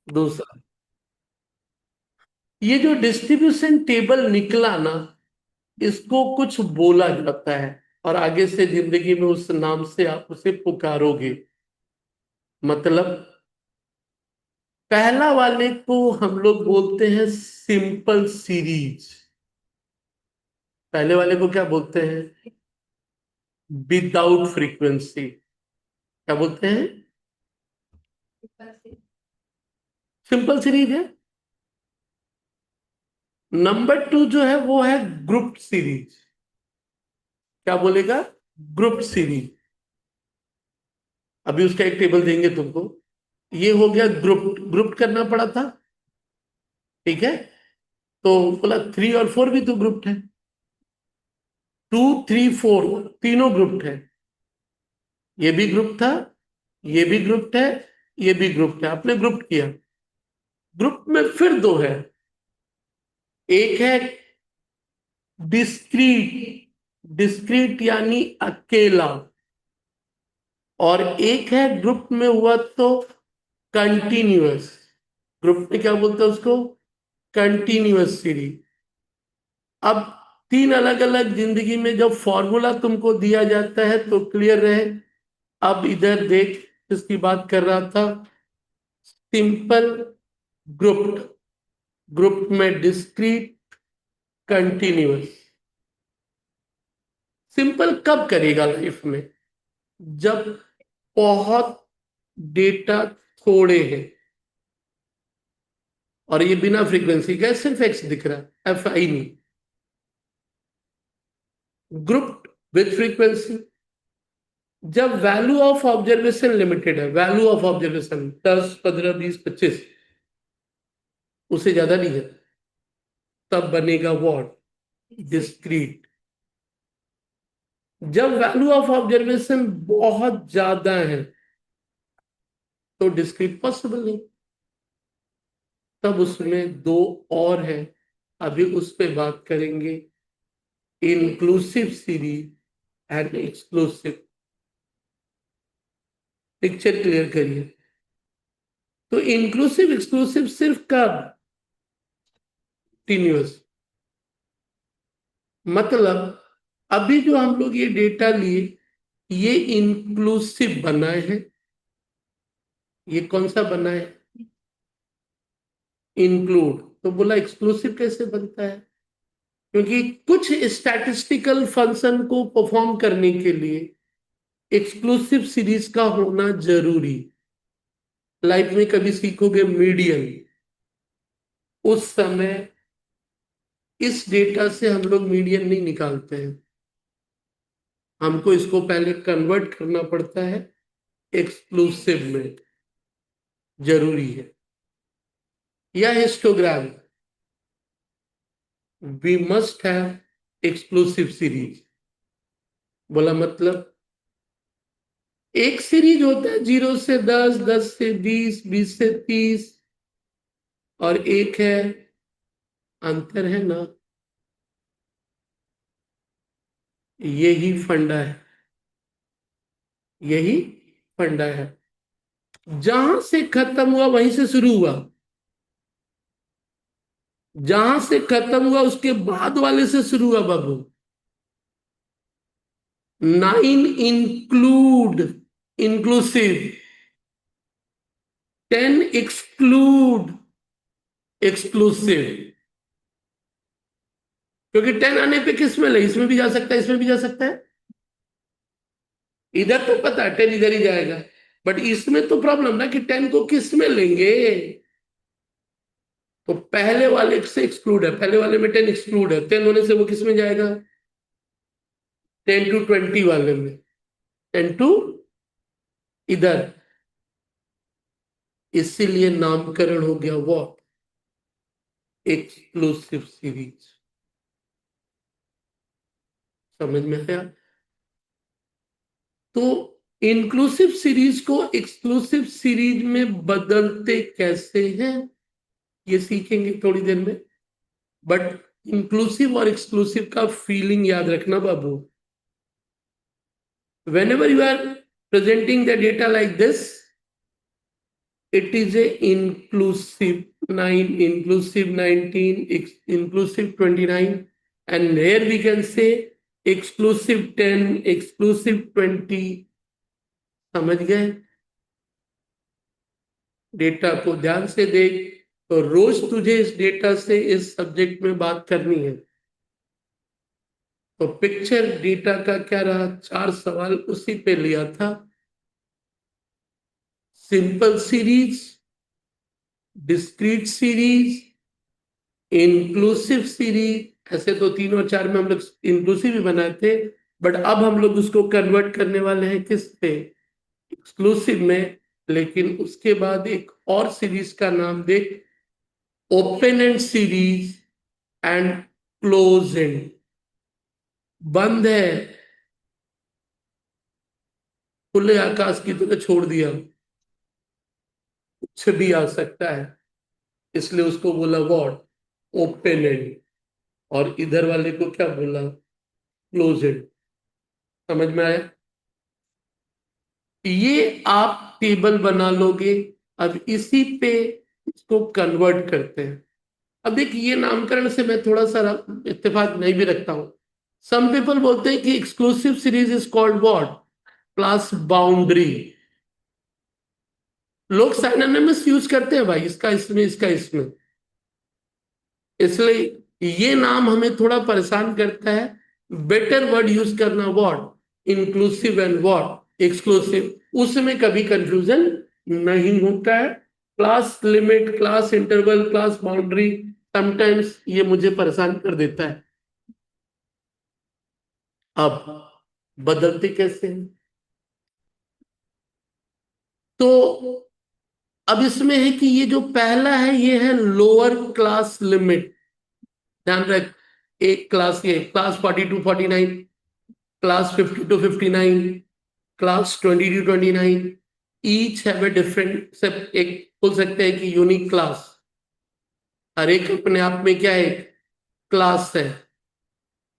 दूसरा, ये जो डिस्ट्रीब्यूशन टेबल निकला ना, इसको कुछ बोला जाता है, और आगे से जिंदगी में उस नाम से आप उसे पुकारोगे। मतलब पहला वाले को हम लोग बोलते हैं सिंपल सीरीज। पहले वाले को क्या बोलते हैं? Without frequency. क्या बोलते हैं? सिंपल सीरीज है। नंबर टू जो है वो है ग्रुप सीरीज। क्या बोलेगा? Group series. अभी उसका एक टेबल देंगे तुमको। ये हो गया ग्रुप, ग्रुप करना पड़ा था। ठीक है, तो बोला 3 और 4 भी तो ग्रुप है। 2, 3, 4 तीनों ग्रुप है। ये भी ग्रुप था, ये भी ग्रुप है, ये भी ग्रुप है, आपने ग्रुप किया। ग्रुप में फिर दो है। एक है डिस्क्रीट, डिस्क्रीट यानी अकेला। और एक है ग्रुप में हुआ तो कंटिन्यूअस। ग्रुप में क्या बोलते हैं उसको? Continuous series. अब तीन अलग अलग जिंदगी में जब फॉर्मूला तुमको दिया जाता है तो क्लियर रहे। अब इधर देख, इसकी बात कर रहा था। सिंपल, ग्रुप, ग्रुप में डिस्क्रीट, कंटिन्यूअस। सिंपल कब करेगा लाइफ में? जब बहुत डेटा थोड़े हैं, और ये बिना फ्रीक्वेंसी का, सिर्फ एक्स दिख रहा है, एफ आई नहीं। ग्रुप विथ फ्रीक्वेंसी, जब वैल्यू ऑफ ऑब्जर्वेशन लिमिटेड है, वैल्यू ऑफ ऑब्जर्वेशन 10, 15, 20, 25, उससे ज्यादा नहीं है, तब बनेगा व्हाट? डिस्क्रीट। जब वैल्यू ऑफ ऑब्जर्वेशन बहुत ज्यादा है तो डिस्क्रीट पॉसिबल नहीं, तब उसमें दो और है। अभी उस पे बात करेंगे। Inclusive series and exclusive. Picture clear करिए। तो इंक्लूसिव एक्सक्लूसिव सिर्फ कब? कंटिन्यूअस। मतलब अभी जो हम लोग ये डेटा लिए, ये इंक्लूसिव बनाए हैं। ये कौन सा बना है? इंक्लूड। तो बोला एक्सक्लूसिव कैसे बनता है? क्योंकि कुछ स्टैटिस्टिकल फंक्शन को परफॉर्म करने के लिए एक्सक्लूसिव सीरीज का होना जरूरी। लाइफ में कभी सीखोगे मीडियन, उस समय इस डेटा से हम लोग मीडियन नहीं निकालते हैं। हमको इसको पहले कन्वर्ट करना पड़ता है एक्सक्लूसिव में, जरूरी है। या histogram, we must have exclusive series. बोला मतलब एक सीरीज होता है 0 से 10, 10 से 20, 20 से 30, और एक है, अंतर है ना। यही फंडा है, यही फंडा है। जहां से खत्म हुआ वहीं से शुरू हुआ, जहां से खत्म हुआ उसके बाद वाले से शुरू हुआ बाबू। 9 इंक्लूड, इंक्लूसिव। 10 exclude, exclusive. क्योंकि 10 आने पे किस में ले, इसमें भी जा सकता है, इसमें भी जा सकता है। इधर तो पता है 10 इधर ही जाएगा, बट इसमें तो प्रॉब्लम ना कि 10 को किस में लेंगे। तो पहले वाले से एक्सक्लूड है, पहले वाले में 10 एक्सक्लूड है, 10 होने से वो किस में जाएगा? 10 to 20 वाले में। 10 to इधर। इसीलिए नामकरण हो गया वो एक्सक्लूसिव सीरीज। समझ में आया? तो इंक्लूसिव सीरीज को एक्सक्लूसिव सीरीज में बदलते कैसे हैं, ये सीखेंगे थोड़ी देर में। बट इंक्लूसिव और एक्सक्लूसिव का फीलिंग याद रखना बाबू। Whenever you are presenting the data like this, it is a inclusive 9, inclusive 19, inclusive 29, and here we can say exclusive 10, exclusive 20. समझ गए? डेटा को ध्यान से देख, तो रोज तुझे इस डेटा से इस सब्जेक्ट में बात करनी है। तो पिक्चर डेटा का क्या रहा? 4 सवाल उसी पे लिया था। Simple series, discrete series, inclusive series, ऐसे तो 3 और 4 में हम लोग इंक्लूसिव ही बनाए थे, बट अब हम लोग उसको कन्वर्ट करने वाले हैं किस पे? एक्सक्लूसिव में। लेकिन उसके बाद एक और सीरीज का नाम देख, open and series and close and. बंद है, खुले आकाश की तरह छोड़ दिया, कुछ भी आ सकता है, इसलिए उसको बोला व्हाट? Open and. और इधर वाले को क्या बोला? Close and. समझ में आया? ये आप टेबल बना लोगे। अब इसी पे इसको कन्वर्ट करते हैं। अब देखिए, ये नामकरण से मैं थोड़ा सा इत्तेफाक नहीं भी रखता हूं। सम पीपल बोलते हैं कि exclusive series is called what? Class boundary. लोग साइनोनिमस यूज करते हैं भाई, इसका इसमें, इसका इसमें, इसलिए ये नाम हमें थोड़ा परेशान करता है। बेटर वर्ड यूज करना what? Inclusive and what? Exclusive. उसमें कभी कंफ्यूजन नहीं होता है। Class limit, class interval, class boundary, sometimes ये मुझे परेशान कर देता है। अब बदलते कैसे हैं? तो अब इसमें है कि ये जो पहला है ये है लोअर क्लास लिमिट। ध्यान रख, एक क्लास, ये class 40 to 49, class 50 to 59, class 20 to 29, each have a different, सब एक बोल सकते हैं कि यूनिक क्लास। हर एक अपने आप में क्या है? क्लास है।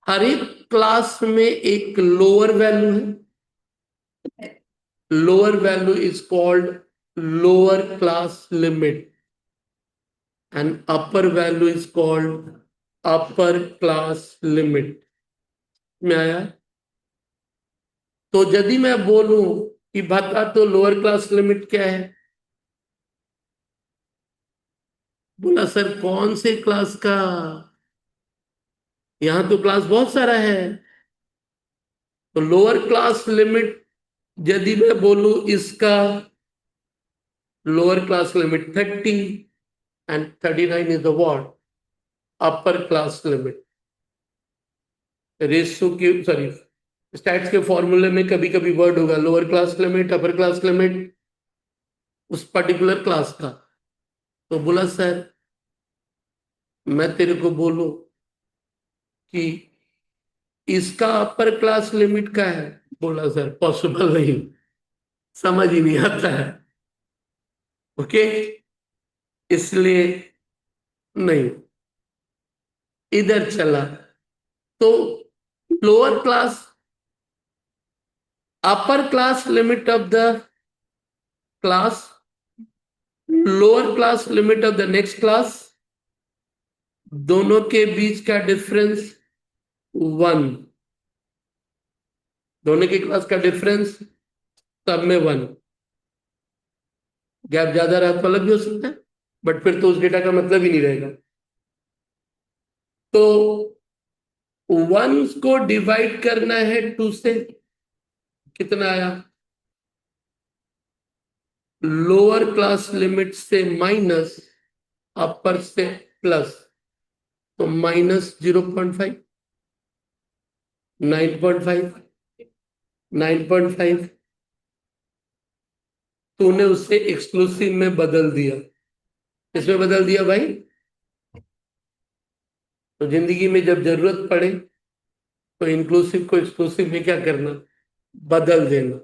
हर एक क्लास में एक लोअर वैल्यू है। Lower value is called lower class limit and upper value is called upper class limit. में आया? तो यदि मैं बोलूं कि बता तो लोअर क्लास लिमिट क्या है, बोला सर कौन से क्लास का? यहां तो क्लास बहुत सारा है। तो लोअर क्लास लिमिट यदि मैं बोलूं इसका lower class limit 30 and 39 is the what? Upper class limit. Ratio की, सॉरी, स्टैट्स के फॉर्मूले में कभी कभी वर्ड होगा लोअर क्लास लिमिट, अपर क्लास लिमिट, उस पर्टिकुलर क्लास का। तो बोला सर मैं तेरे को बोलूं कि इसका अपर क्लास लिमिट का है, बोला सर पॉसिबल नहीं, समझ ही नहीं आता है। ओके, इसलिए नहीं, इधर चला। तो lower class, upper class limit of the class, lower class limit of the next class, दोनों के बीच का डिफरेंस 1। दोनों की क्लास का डिफरेंस सब में 1। गैप ज्यादा रहा तो अलग भी हो सकता है, बट फिर तो उस डेटा का मतलब ही नहीं रहेगा। तो 1 को डिवाइड करना है 2 से, कितना आया? लोअर क्लास लिमिट से माइनस, अपर से प्लस, तो माइनस 0.5, 9.5, 9.5। तूने उससे एक्सक्लूसिव में बदल दिया। इसमें बदल दिया भाई। तो जिंदगी में जब जरूरत पड़े तो इंक्लूसिव को एक्सक्लूसिव में क्या करना? बदल देना।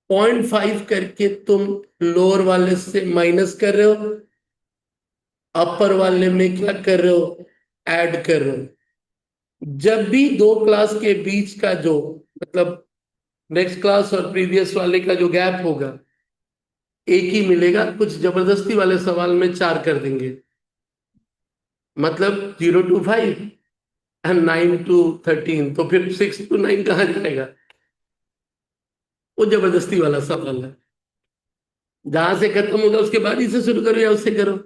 0.5 करके तुम लोअर वाले से माइनस कर रहे हो, अपर वाले में क्या कर रहे हो? ऐड कर रहे हो। जब भी दो क्लास के बीच का जो, मतलब नेक्स्ट क्लास और प्रीवियस वाले का जो गैप होगा, एक ही मिलेगा, कुछ जबरदस्ती वाले सवाल में 4 कर देंगे, मतलब 0 to 5 एंड 9 to 13, तो फिर 6 to 9 कहाँ जाएगा? वो जबरदस्ती वाला सवाल है। जहां से खत्म होगा उसके बाद ही से शुरू करो या उससे करो?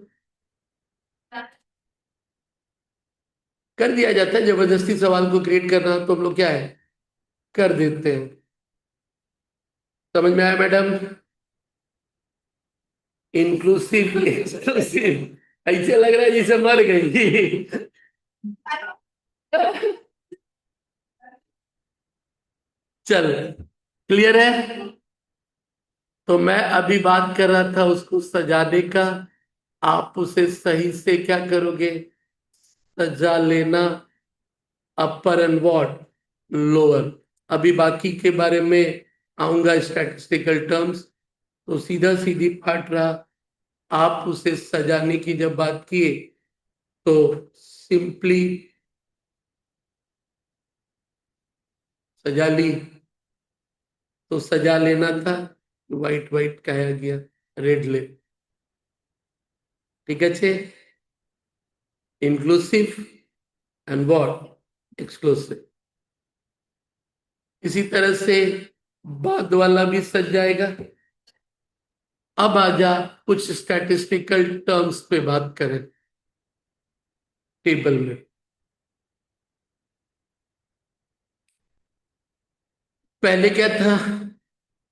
कर दिया जाता है, जबरदस्ती सवाल को क्रिएट करना तो हम लोग क्या है, कर देते हैं। समझ में आया मैडम? इंक्लूसिव एक्सक्लूसिव, ऐसे लग रहा है जैसे मर गई। चल, क्लियर है? तो मैं अभी बात कर रहा था उसको सजाने का, आप उसे सही से क्या करोगे, सजा लेना, अपर एंड व्हाट, लोअर। अभी बाकी के बारे में आऊंगा, स्टैटिस्टिकल टर्म्स। तो सीधा सीधी फाट रहा, आप उसे सजाने की जब बात किए तो सिंपली सजा ली, तो सजा लेना था, वाइट वाइट कहा गया, रेड ले। ठीक है छे, इंक्लूसिव एंड व्हाट, एक्सक्लूसिव। इसी तरह से बाद वाला भी सज जाएगा। अब आजा कुछ स्टैटिस्टिकल टर्म्स पे बात करें टेबल में। पहले क्या था,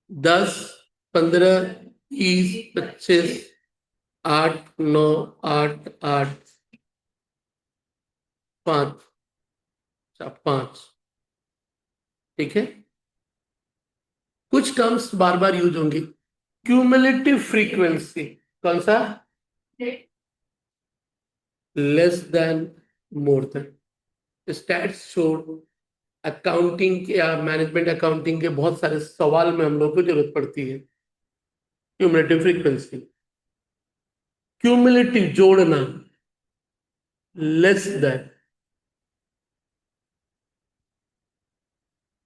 10, 15, 20, 25, 8, 9, 8, 8, 5, 5। ठीक है, कुछ टर्म्स बार बार यूज होंगे। क्यूमुलेटिव फ्रीक्वेंसी कौन सा, less than, more than. Stats छोड़, अकाउंटिंग के या मैनेजमेंट अकाउंटिंग के बहुत सारे सवाल में हम लोग को जरूरत पड़ती है। क्यूमुलेटिव फ्रीक्वेंसी, क्यूमुलेटिव जोड़ना, लेस देन।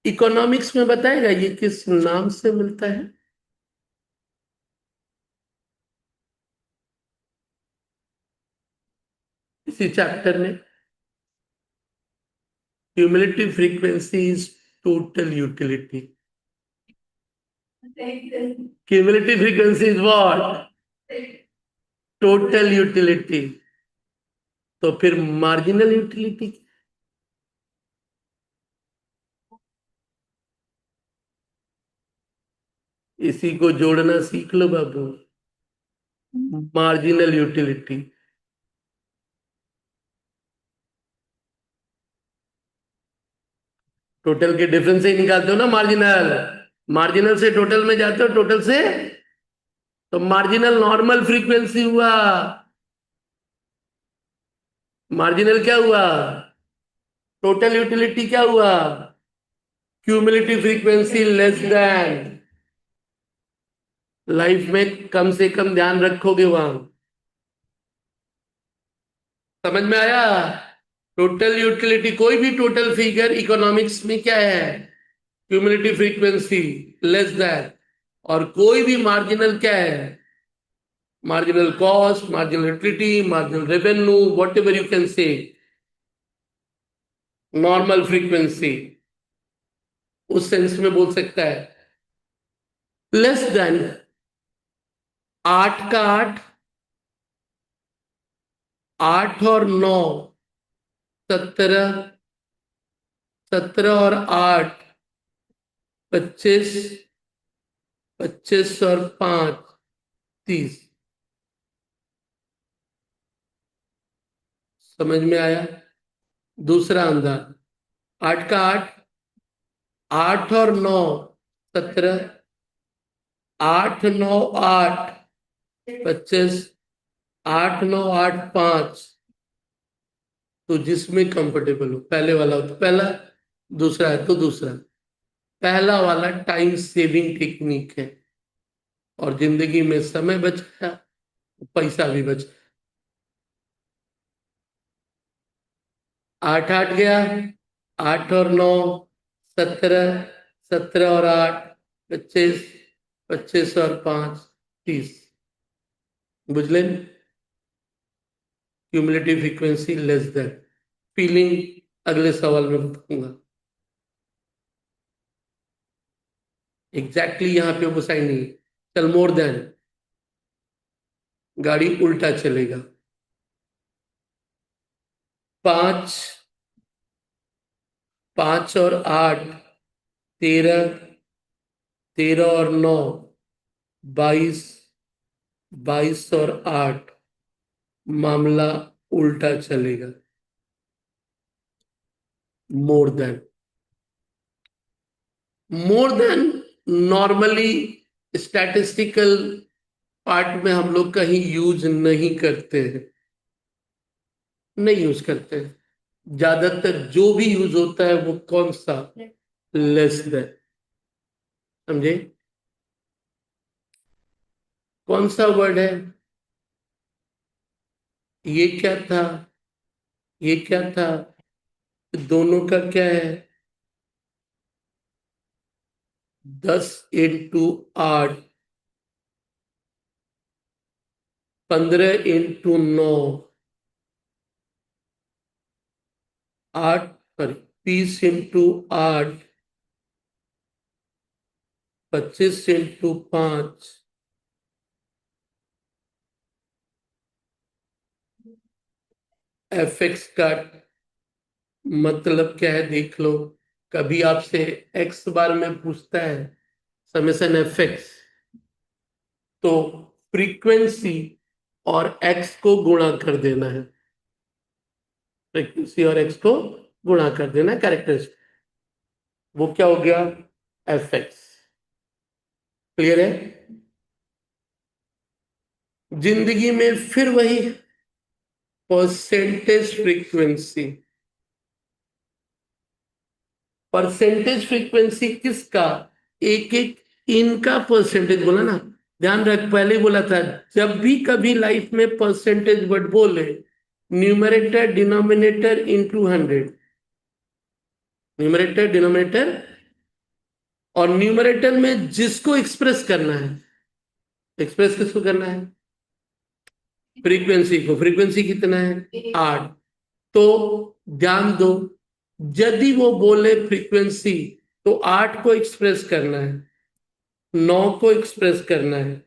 इकोनॉमिक्स में बताएगा ये किस नाम से मिलता है? इसी चैप्टर में, cumulative frequency is total utility. Cumulative frequency is what, total utility. तो फिर मार्जिनल यूटिलिटी, इसी को जोड़ना सीख लो बाबू, मार्जिनल यूटिलिटी। टोटल के डिफरेंस से ही निकालते हो ना मार्जिनल, मार्जिनल से टोटल में जाते हो, टोटल से तो मार्जिनल नॉर्मल फ्रीक्वेंसी हुआ, मार्जिनल क्या हुआ, टोटल यूटिलिटी क्या हुआ, cumulative frequency less then. Life में कम से कम ध्यान रखोगे वहां। समझ में आया? टोटल यूटिलिटी, कोई भी टोटल फिगर इकोनॉमिक्स में क्या है, क्यूमुलेटिव फ्रीक्वेंसी लेस देन। और कोई भी मार्जिनल क्या है, marginal cost, marginal utility, marginal revenue, what ever you can say, normal frequency, उस सेंस में बोल सकता है। लेस देन, 8 का 8, 8 और 9, 17, 17 और 8, 25, 25 और 5, 30। समझ में आया? दूसरा अंदाज, 8 का 8, 8 और 9, 17, 8, 9, 8, 25, 8, 9, 8, 5। तो जिसमें कंफर्टेबल हो, पहले वाला हो तो पहला, दूसरा है तो दूसरा। पहला वाला टाइम सेविंग टेक्निक है, और जिंदगी में समय बच गया, पैसा भी बच गया। 8 8 गया, 8 और 9, 17, 17 और 8, 25, 25 और 5, 30 बुझलें cumulative frequency less than feeling अगले सवाल में बताऊंगा एग्जैक्टली यहां पे वो साइन नहीं है चल मोर देन गाड़ी उल्टा चलेगा 5 5 और 8 13 13 और 9 22 22 और 8 मामला उल्टा चलेगा more than normally statistical part में हम लोग कहीं यूज नहीं करते हैं नहीं यूज करते हैं ज्यादातर जो भी यूज होता है वो कौन सा लेस देन समझे कौन सा वर्ड है ये क्या था ये क्या था दोनों का क्या है 10 × 8 15 × 9 8 सॉरी 30 × 8 25 × 5 fx का मतलब क्या है देख लो कभी आपसे x बार में पूछता है समेशन fx तो फ्रीक्वेंसी और x को गुणा कर देना है फ्रीक्वेंसी और x को गुणा कर देना है कैरेक्टरिस्टिक वो क्या हो गया fx क्लियर है जिंदगी में फिर वही परसेंटेज फ्रीक्वेंसी किसका एक एक इनका परसेंटेज बोला ना ध्यान रख पहले बोला था जब भी कभी लाइफ में परसेंटेज वर्ड बोले numerator denominator into 100 numerator denominator और न्यूमरेटर में जिसको एक्सप्रेस करना है एक्सप्रेस किसको करना है फ्रीक्वेंसी को फ्रीक्वेंसी कितना है 8 तो ध्यान दो यदि वो बोले फ्रीक्वेंसी तो 8 को एक्सप्रेस करना है 9 को एक्सप्रेस करना है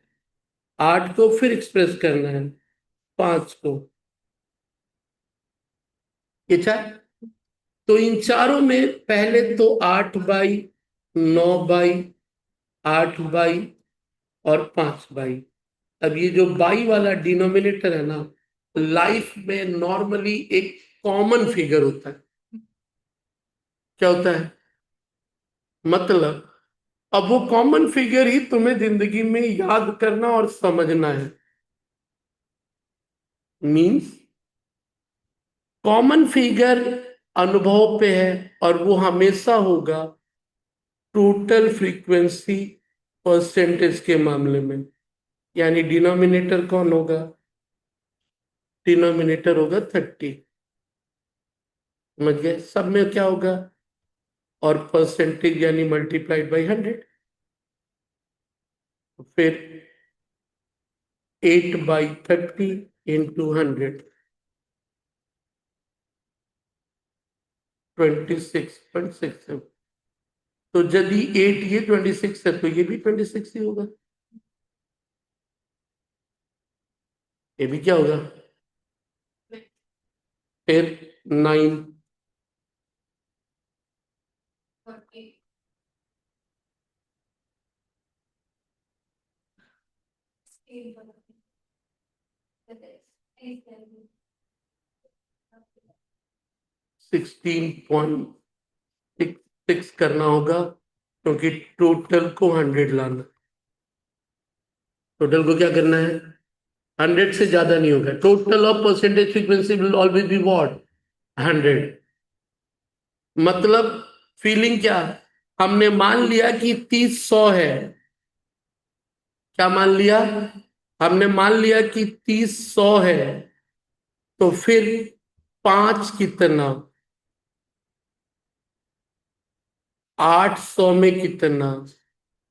8 को फिर एक्सप्रेस करना है 5 को ये चार तो इन चारों में पहले तो 8/9/8 और 5 अब ये जो बाई वाला डिनोमिनेटर है ना लाइफ में नॉर्मली एक कॉमन फिगर होता है क्या होता है मतलब अब वो कॉमन फिगर ही तुम्हें जिंदगी में याद करना और समझना है मींस कॉमन फिगर अनुभव पे है और वो हमेशा होगा टोटल फ्रीक्वेंसी परसेंटेज के मामले में यानी डिनोमिनेटर कौन होगा डिनोमिनेटर होगा 30 समझ गए सब में क्या होगा और परसेंटेज यानी मल्टीप्लाइड बाई 100 फिर 8/30 इंटू 100 26.6 तो यदि 8 ये 26 है तो ये भी 26 ही होगा ये भी क्या होगा फिर 9 16.6 करना होगा क्योंकि टोटल को 100 लाना टोटल को क्या करना है 100 से ज्यादा नहीं होगा total of percentage frequency will always be what 100 मतलब फीलिंग क्या हमने मान लिया कि 30 100 है क्या मान लिया हमने मान लिया कि 30 100 है तो फिर 5 कितना 800 में कितना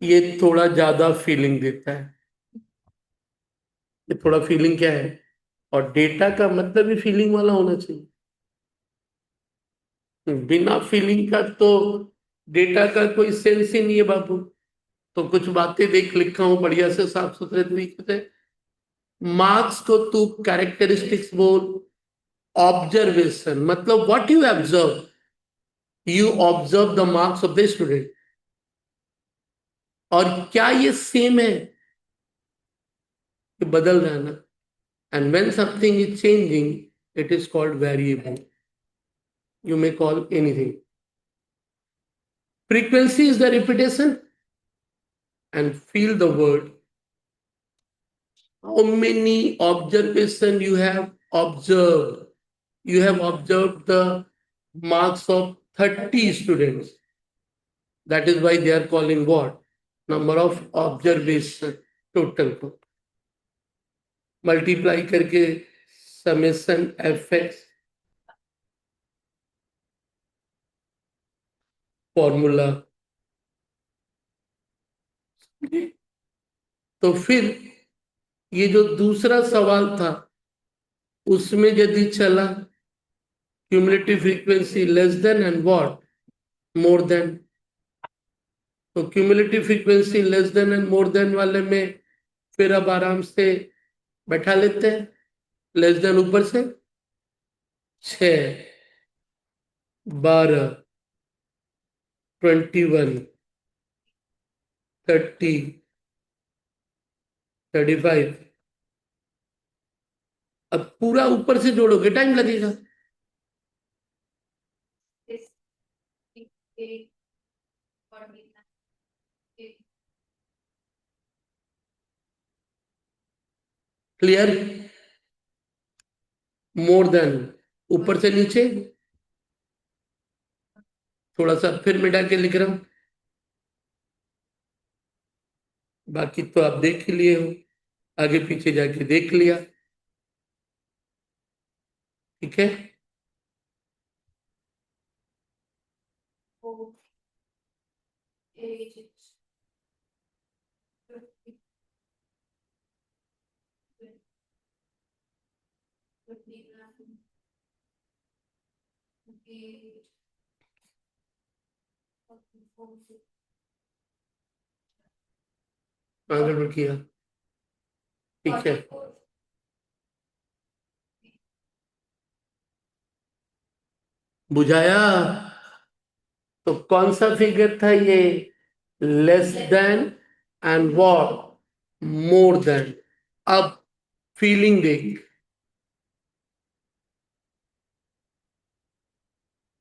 ये थोड़ा ज्यादा फीलिंग देता है ये थोड़ा फीलिंग क्या है, और डेटा का मतलब ही फीलिंग वाला होना चाहिए। बिना फीलिंग का तो डेटा का कोई सेंस ही नहीं है बाबू। तो कुछ बातें देख, लिखा हूं बढ़िया से साफ सुथरे तरीके से। मार्क्स को तू कैरेक्टरिस्टिक्स बोल, ऑब्जर्वेशन मतलब what you observe the marks of the student. और क्या ये सेम है, ये बदल रहा है ना। And when something is changing, it is called variable, you may call anything. Frequency is the repetition, and feel the word. How many observation you have observed? You have observed the marks of 30 students. That is why they are calling what? Number of observation total को multiply करके summation fx formula। तो फिर ये जो दूसरा सवाल था, उसमें यदि चला cumulative frequency less than and what, more than. तो cumulative frequency less than and more than वाले में फिर अब आराम से बैठा लेते हैं। लेस देन ऊपर से 6, 12, 21, 30, 35। अब पूरा ऊपर से जोड़ोगे टाइम लगेगा। क्लियर? मोर देन ऊपर से नीचे, थोड़ा सा फिर मिटा के लिख रहा हूं, बाकी तो आप देख ही लिए हो, आगे पीछे जाके देख लिया। ठीक है। गड़बड़ किया। ठीक है, बुझाया। तो कौन सा फिगर था ये? Less than and what, more then. अब फीलिंग देख,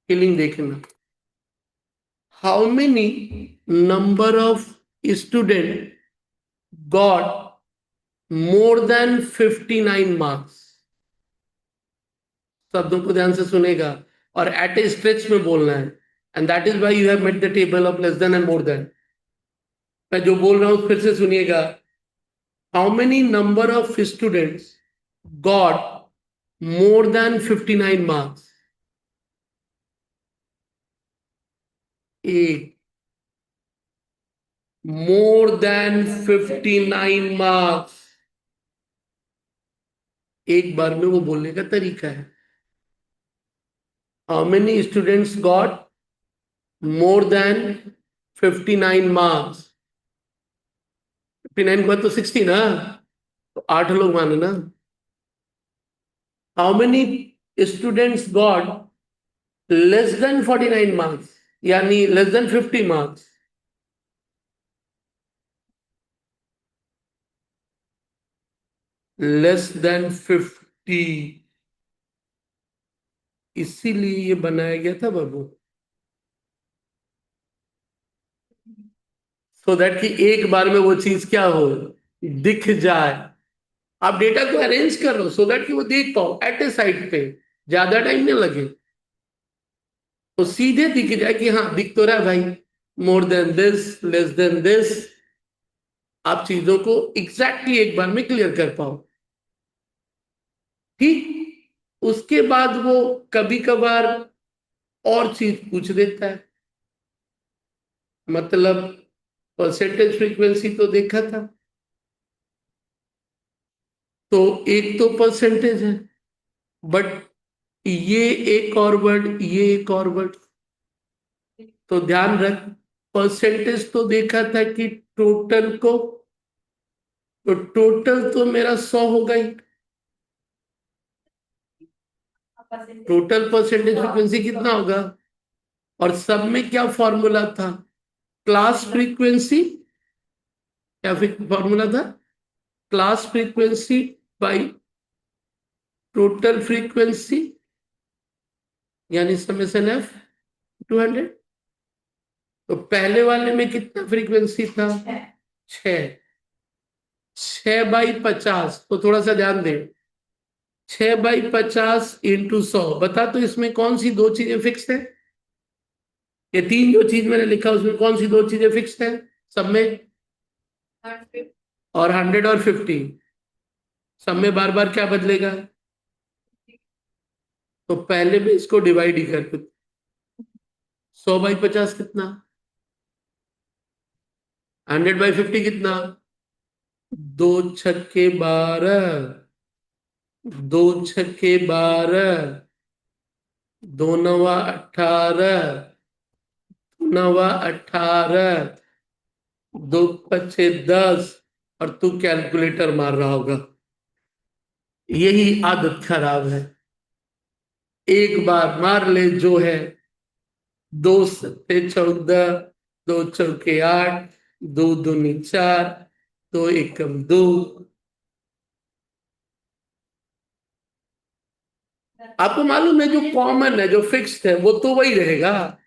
फीलिंग देखना। How many number of student got more than 59 marks? शब्दों को ध्यान से सुनेगा और एट ए स्ट्रेच में बोलना है। And that is why you have made the table of less than and more then. मैं जो बोल रहा हूं फिर से सुनिएगा। How many number of students got more than 59 marks? एक, more than 59 marks। एक बार में वो बोलने का तरीका है। How many students got more than 59 marks? 59 के बाद तो 60 ना, तो 8 लोग माने ना। How many students got less than 49 marks, यानी less than 50 marks? Less than 50। इसीलिए ये बनाया गया था बाबू, सो दैट कि एक बार में वो चीज क्या हो, दिख जाए। आप डेटा को अरेंज कर रहे हो सो दैट कि वो देख पाओ एट ए साइड पे, ज्यादा टाइम नहीं लगे, तो सीधे दिख जाए कि हाँ दिख तो रहा है भाई, more than this, less than this. आप चीजों को एग्जैक्टली एक बार में क्लियर कर पाओ। ठीक, उसके बाद वो कभी कभार और चीज पूछ देता है। मतलब परसेंटेज फ्रीक्वेंसी तो देखा था, तो एक तो परसेंटेज है, बट ये एक और वर्ड, ये एक और वर्ड। तो ध्यान रख, परसेंटेज तो देखा था कि टोटल को, तो टोटल तो मेरा 100 होगा ही। टोटल परसेंटेज फ्रीक्वेंसी कितना होगा? और सब में क्या फॉर्मूला था? Class frequency. क्या फॉर्मूला था? Class frequency by total frequency, यानी समेशन एफ 200। तो पहले वाले में कितना फ्रीक्वेंसी था? 6। 6/50, तो थोड़ा सा ध्यान दे। 6/50 इंटू 100, बता तो इसमें कौन सी दो चीजें फिक्स है? ये तीन जो चीज मैंने लिखा उसमें कौन सी दो चीजें फिक्स है सब में? और 100 और 50, सब में बार बार क्या बदलेगा? तो पहले में इसको डिवाइड ही कर। 100/50 कितना? 100/50 कितना? 2 छक्के 12, 2 छक्के 12, 2 9 18, 9 18, 2 5 10, और तू कैलकुलेटर मार रहा होगा। यही आदत खराब है। एक बार मार ले जो है। 2 7 14, 2 चौके 8, 2 दूनी 4, 2 एकम 2। आपको मालूम है जो कॉमन है, जो फिक्स्ड है, वो तो वही रहेगा।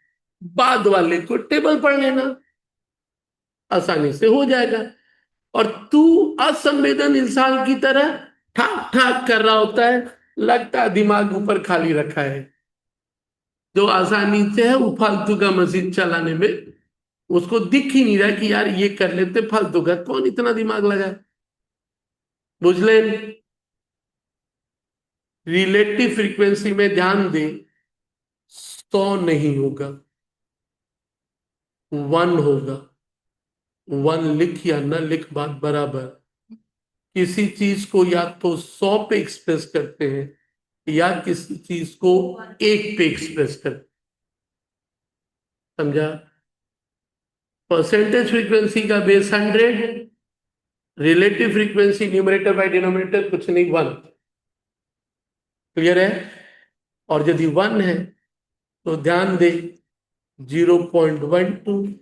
बाद वाले को टेबल पढ़ लेना, आसानी से हो जाएगा। और तू असंवेदन इंसान की तरह ठाक ठाक कर रहा होता है, लगता है दिमाग ऊपर खाली रखा है। जो आसानी से है वो फालतू का मशीन चलाने में, उसको दिख ही नहीं रहा कि यार ये कर लेते, फालतू का कौन इतना दिमाग लगाए। बुझले? रिलेटिव फ्रीक्वेंसी में ध्यान दे, 100 नहीं होगा, 1 होगा। 1 लिख या न लिख बात बराबर। किसी चीज को या तो 100 पे एक्सप्रेस करते हैं, या किसी चीज को 1 पे एक्सप्रेस करते। समझा? परसेंटेज फ्रीक्वेंसी का base 100, relative frequency numerator by denominator कुछ नहीं, 1। क्लियर है? और यदि 1 है तो ध्यान दे, 0.12,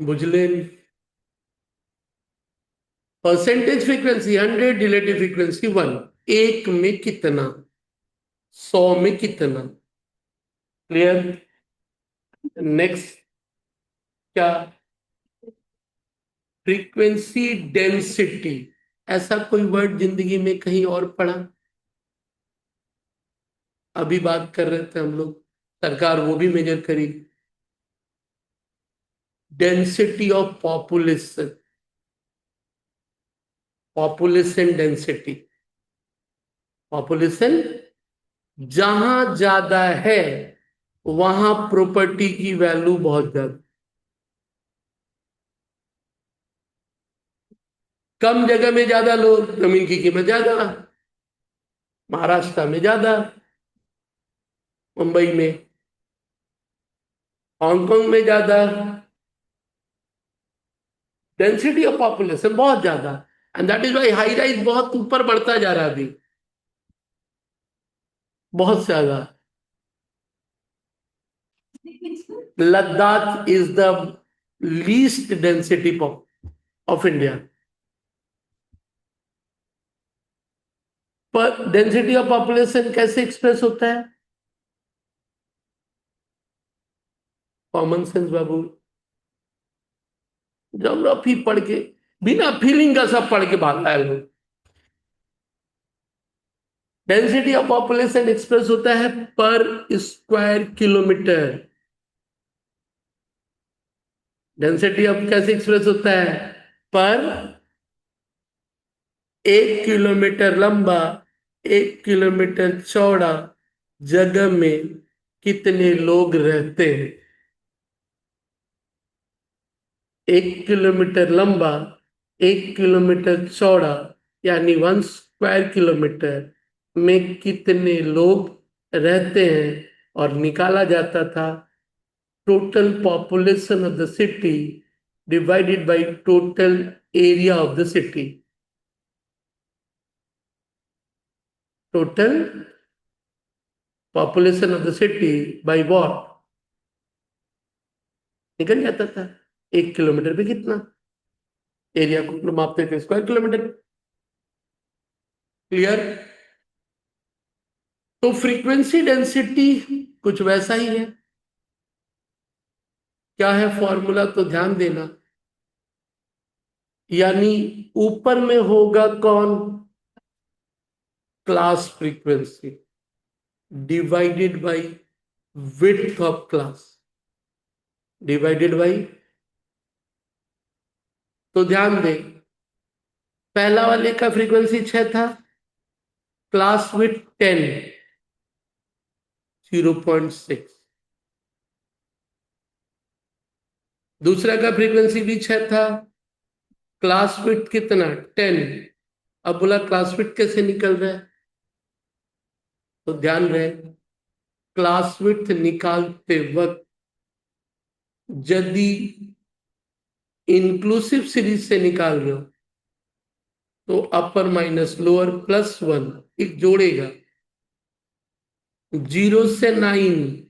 बुझले? Percentage frequency 100, relative frequency 1। एक में कितना, 100 में कितना। क्लियर? नेक्स्ट क्या? Frequency density. ऐसा कोई वर्ड जिंदगी में कहीं और पढ़ा? अभी बात कर रहे थे हम लोग, सरकार वो भी मेजर करी। Density of population, population density. Population जहां ज्यादा है वहां प्रॉपर्टी की वैल्यू बहुत ज्यादा। कम जगह में ज्यादा लोग, जमीन की कीमत ज्यादा। महाराष्ट्र में ज्यादा, मुंबई में, हांगकांग में ज्यादा। डेंसिटी ऑफ पॉपुलेशन बहुत ज्यादा। And that is why high rise बहुत ऊपर बढ़ता जा रहा है अभी, बहुत ज्यादा। Ladakh is the least density of India. पर डेंसिटी ऑफ पॉपुलेशन कैसे एक्सप्रेस होता है? कॉमन सेंस बाबू। ज्योग्राफी पढ़ के बिना फीलिंग का सब पढ़ के भागता है लोग। डेंसिटी ऑफ पॉपुलेशन एक्सप्रेस होता है पर स्क्वायर किलोमीटर। डेंसिटी ऑफ कैसे एक्सप्रेस होता है? पर 1 किलोमीटर लंबा, 1 किलोमीटर चौड़ा जगह में कितने लोग रहते हैं? 1 किलोमीटर लंबा, 1 किलोमीटर चौड़ा, यानी 1 स्क्वायर किलोमीटर में कितने लोग रहते हैं? और निकाला जाता था total population of the city divided by total area of the city. Total population of the city by what? निकल जाता था 1 किलोमीटर पे कितना एरिया को मापते थे, स्क्वायर किलोमीटर। क्लियर? तो फ्रीक्वेंसी डेंसिटी कुछ वैसा ही है। क्या है फॉर्मूला? तो ध्यान देना, यानी ऊपर में होगा कौन? Class frequency divided by width of class, divided by. तो ध्यान दे, पहला वाले का फ्रीक्वेंसी 6 था, क्लास विड्थ 10, 0.6। दूसरा का फ्रीक्वेंसी भी 6 था, क्लास विड्थ कितना? 10। अब बोला क्लास विड्थ कैसे निकल रहा है? तो ध्यान रहे, क्लास विड्थ निकालते वक्त यदि इंक्लूसिव सीरीज से निकाल रहे हो तो अपर माइनस लोअर +1 एक जोड़ेगा। 0 से 9,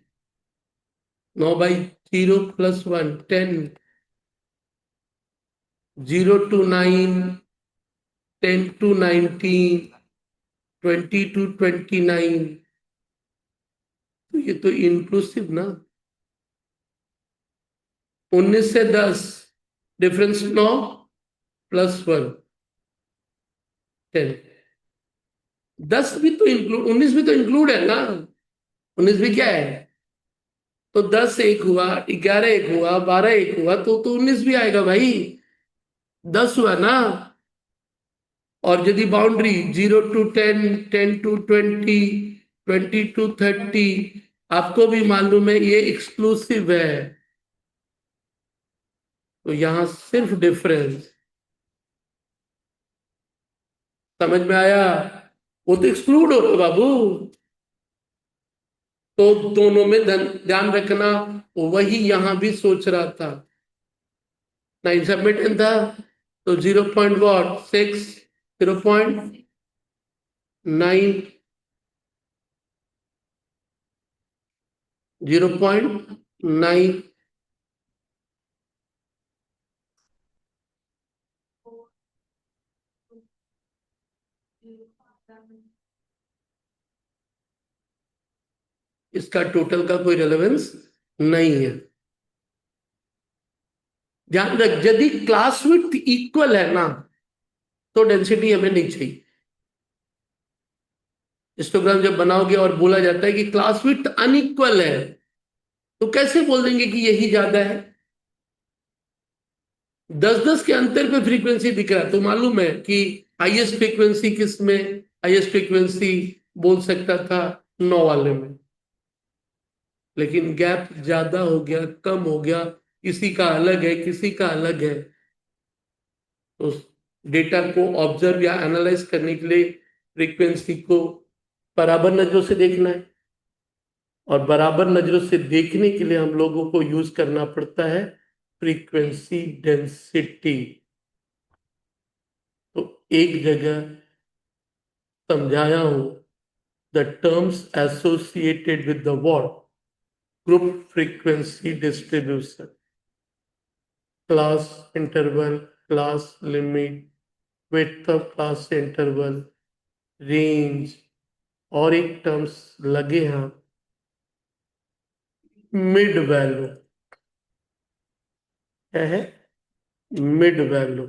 9/0 +1 10, 0 to 9, 10 to 19, 20 to 29। तो ये तो इंक्लूसिव ना। 19 से 10, डिफरेंस 9 +1 10। 10 भी तो इंक्लूड, 19 भी तो इंक्लूड है ना। 19 भी क्या है? तो 10 एक हुआ, 11 एक हुआ, 12 एक हुआ, तो 19 भी आएगा भाई। 10 हुआ ना। और यदि बाउंड्री 0 to 10, 10 to 20, 20 to 30, आपको भी मालूम है ये एक्सक्लूसिव है, तो यहां सिर्फ डिफरेंस। समझ में आया? वो तो एक्सक्लूड हो रहा बाबू। तो दोनों में ध्यान रखना, वही यहां भी सोच रहा था। 9 सबमिट था, तो 0.6, 0.9, 0.9। इसका टोटल का कोई रेलेवेंस नहीं है। ध्यान रख, यदि क्लास विड्थ इक्वल है ना तो डेंसिटी हमें नहीं चाहिए। हिस्टोग्राम जब बनाओगे और बोला जाता है कि क्लास विड्थ अनइक्वल है, तो कैसे बोल देंगे कि यही ज्यादा है? 10-10 के अंतर पे फ्रीक्वेंसी दिख रहा है, तो मालूम है कि हाईएस्ट फ्रीक्वेंसी किस में? हाईएस्ट फ्रीक्वेंसी बोल सकता था 9 वाले में, लेकिन गैप ज्यादा हो गया, कम हो गया, किसी का अलग है, किसी का अलग है। तो डेटा को ऑब्जर्व या एनालाइज करने के लिए फ्रीक्वेंसी को बराबर नजरों से देखना है, और बराबर नजरों से देखने के लिए हम लोगों को यूज करना पड़ता है फ्रीक्वेंसी डेंसिटी। तो एक जगह समझाया हूं, the terms associated with the what? Group frequency distribution, class interval, class limit, width of class interval, range, और एक टर्म्स लगे हैं मिड वैल्यू। क्या है? Mid value.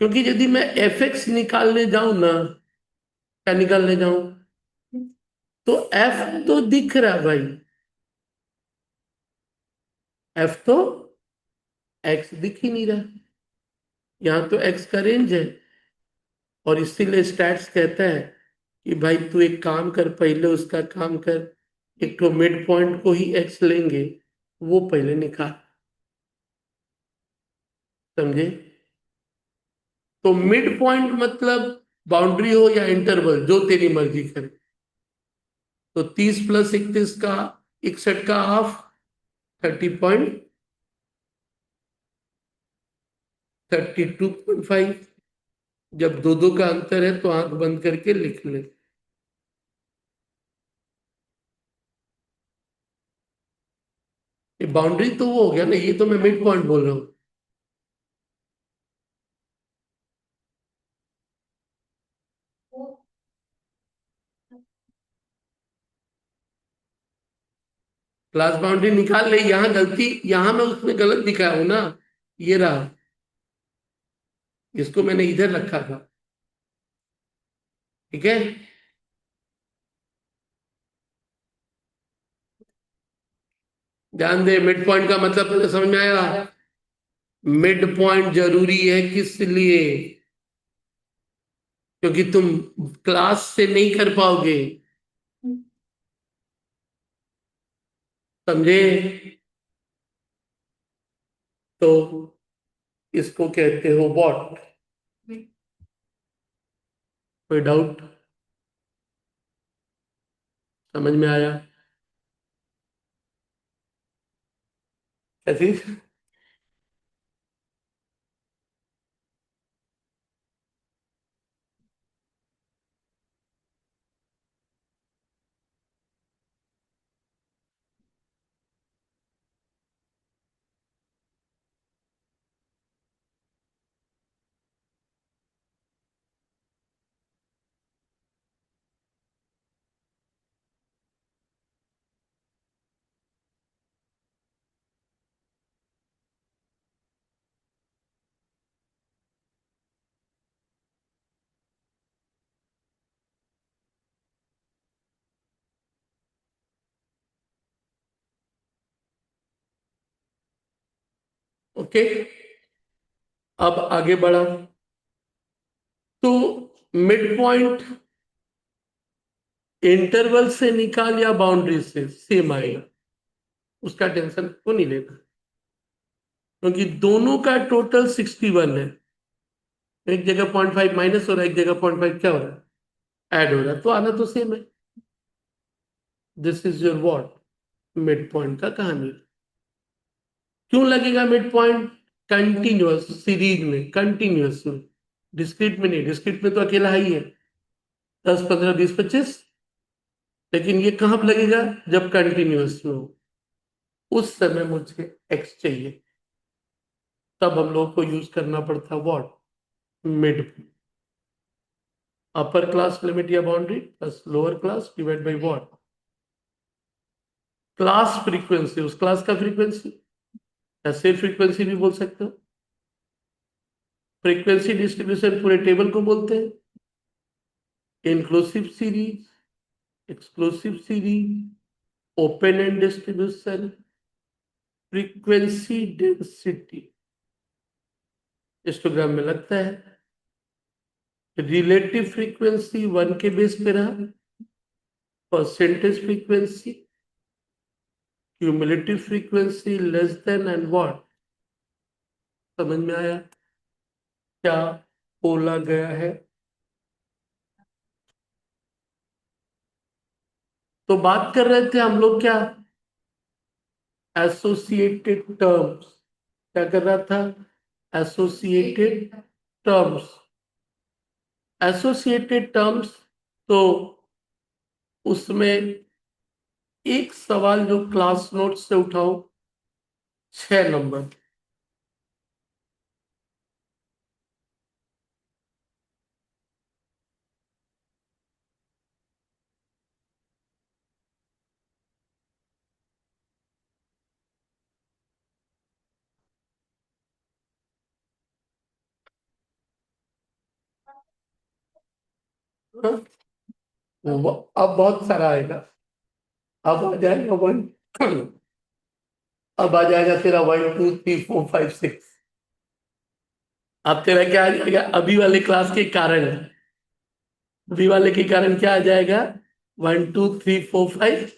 क्योंकि यदि मैं fx निकालने जाऊं ना, क्या निकालने जाऊं, तो f तो दिख रहा है भाई, एफ तो एक्स दिख ही नहीं रहा, यहाँ तो एक्स का रेंज है। और इसीलिए स्टैट्स कहता है कि भाई तू एक काम कर, पहले उसका काम कर, एक तो मिड पॉइंट को ही एक्स लेंगे, वो पहले निकाल। समझे? तो मिड पॉइंट मतलब बाउंड्री हो या इंटरवल, जो तेरी मर्जी करे। तो 30 + 31 का, 61 का हाफ, 30.32.5। जब दो दो का अंतर है तो आंख बंद करके लिख ले। ये बाउंड्री तो वो हो गया ना, ये तो मैं मिड पॉइंट बोल रहा हूँ। क्लास बाउंड्री निकाल ले, यहाँ गलती, यहाँ मैं उसमें गलत दिखाया हूं ना। ये रहा, इसको मैंने इधर रखा था। ठीक है। ध्यान दे, मिड पॉइंट का मतलब तुझे समझ में आया? मिड पॉइंट जरूरी है किस लिए? क्योंकि तुम क्लास से नहीं कर पाओगे। समझे? तो इसको कहते हो व्हाट? कोई डाउट? समझ में आया? कैसी? ओके, अब आगे बढ़ा। तो मिड पॉइंट इंटरवल से निकाल या बाउंड्री से, सेम आएगा। उसका टेंशन को नहीं लेना, क्योंकि दोनों का टोटल 61 है। एक जगह 0.5 माइनस हो रहा है, एक जगह 0.5 क्या हो रहा है, ऐड हो रहा है, तो आना तो सेम है। This is your what, mid point का कहानी। क्यों लगेगा मिड पॉइंट? कंटिन्यूअस सीरीज में, कंटिन्यूअस में, डिस्क्रीट में नहीं। डिस्क्रीट में तो अकेला ही है, 10, 15, 20, 25। लेकिन ये कहाँ पे लगेगा? जब कंटिन्यूअस में हो, उस समय मुझे एक्स चाहिए। तब हम लोग को यूज करना पड़ता what, mid. Upper class limit या boundary plus lower class divide by what, class frequency, उस क्लास का फ्रीक्वेंसी, या सिर्फ फ्रीक्वेंसी भी बोल सकते हो। फ्रीक्वेंसी डिस्ट्रीब्यूशन पूरे टेबल को बोलते हैं। Inclusive series, exclusive series, open and distribution, frequency density, histogram में लगता है। रिलेटिव फ्रीक्वेंसी 1 के बेस पे रहा, percentage frequency, cumulative frequency less than and what. समझ में आया क्या बोला गया है? तो बात कर रहे थे हम लोग क्या, एसोसिएटेड टर्म्स। क्या कर रहा था? Associated terms. एसोसिएटेड टर्म्स, तो उसमें एक सवाल जो क्लास नोट से उठाओ, 6 नंबर। हाँ? अब बहुत सारा आएगा। अब आ जाएगा 1। अब आ जाएगा तेरा 1 2 3 4 5 6। अब तेरा क्या आ जाएगा अभी वाले क्लास के कारण? अभी वाले के कारण क्या आ जाएगा? 1 2 3 4 5